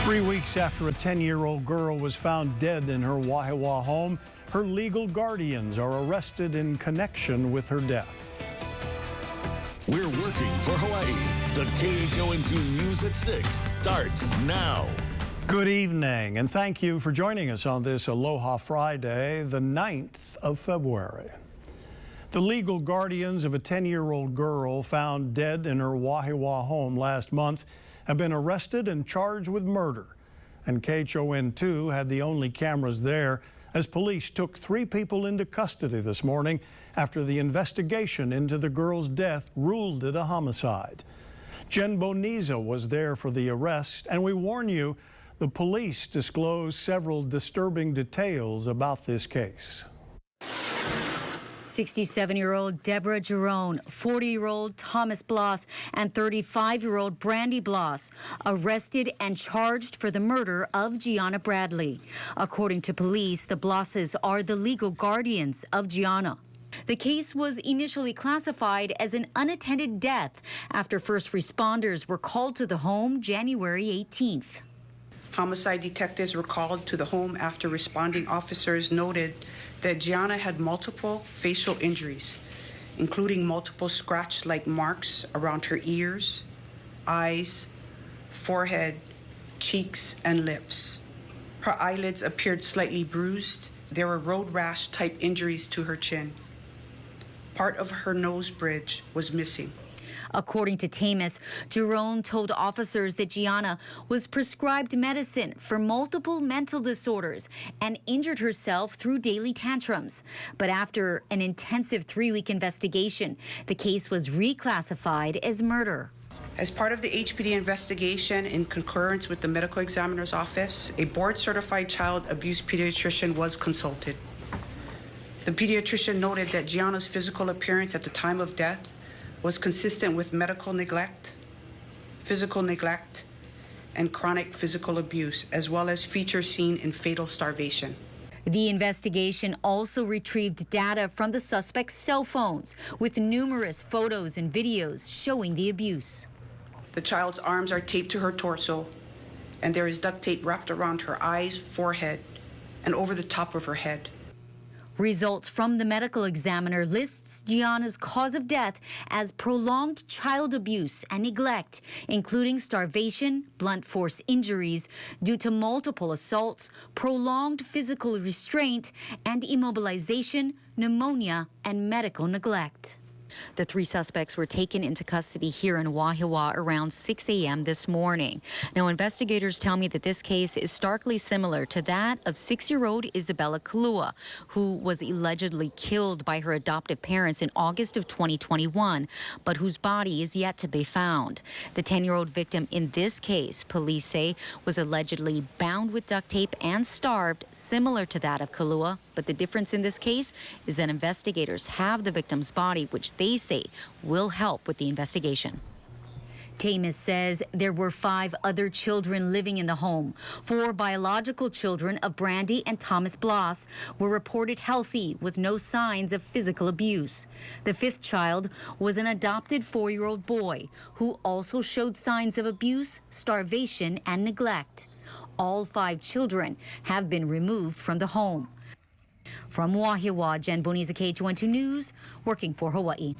3 weeks after a 10-year-old girl was found dead in her Wahiawa home, her legal guardians are arrested in connection with her death. We're working for Hawaii. The KHON2 News at 6 starts now. Good evening, and thank you for joining us on this Aloha Friday, the 9th of February. The legal guardians of a 10-year-old girl found dead in her Wahiawa home last month have been arrested and charged with murder. And KHON2 had the only cameras there as police took 3 people into custody this morning after the investigation into the girl's death ruled it a homicide. Jen Boniza was there for the arrest, and we warn you, the police disclosed several disturbing details about this case. 67-year-old Deborah Jerome, 40-year-old Thomas Bloss, and 35-year-old Brandy Bloss arrested and charged for the murder of Gianna Bradley. According to police, the Blosses are the legal guardians of Gianna. The case was initially classified as an unattended death after first responders were called to the home January 18th. Homicide detectives were called to the home after responding officers noted that Gianna had multiple facial injuries, including multiple scratch-like marks around her ears, eyes, forehead, cheeks, and lips. Her eyelids appeared slightly bruised. There were road rash-type injuries to her chin. Part of her nose bridge was missing. According to Tamis, Jerome told officers that Gianna was prescribed medicine for multiple mental disorders and injured herself through daily tantrums. But after an intensive 3-week investigation, the case was reclassified as murder. As part of the HPD investigation, in concurrence with the medical examiner's office, a board-certified child abuse pediatrician was consulted. The pediatrician noted that Gianna's physical appearance at the time of death was consistent with medical neglect, physical neglect, and chronic physical abuse, as well as features seen in fatal starvation. The investigation also retrieved data from the suspect's cell phones with numerous photos and videos showing the abuse. The child's arms are taped to her torso, and there is duct tape wrapped around her eyes, forehead, and over the top of her head. Results from the medical examiner lists Gianna's cause of death as prolonged child abuse and neglect, including starvation, blunt force injuries due to multiple assaults, prolonged physical restraint, and immobilization, pneumonia, and medical neglect. The 3 suspects were taken into custody here in Wahiawa around 6 a.m. this morning. Now, investigators tell me that this case is starkly similar to that of 6-year-old Isabella Kalua, who was allegedly killed by her adoptive parents in August of 2021, but whose body is yet to be found. The 10-year-old victim in this case, police say, was allegedly bound with duct tape and starved, similar to that of Kalua. But the difference in this case is that investigators have the victim's body, which they say will help with the investigation. Tamis says there were 5 other children living in the home. 4 biological children of Brandy and Thomas Bloss were reported healthy with no signs of physical abuse. The 5th child was an adopted 4-year-old boy who also showed signs of abuse, starvation, and neglect. All 5 children have been removed from the home. From Wahiawa, Jen Boniza, KHON2 News, working for Hawaii.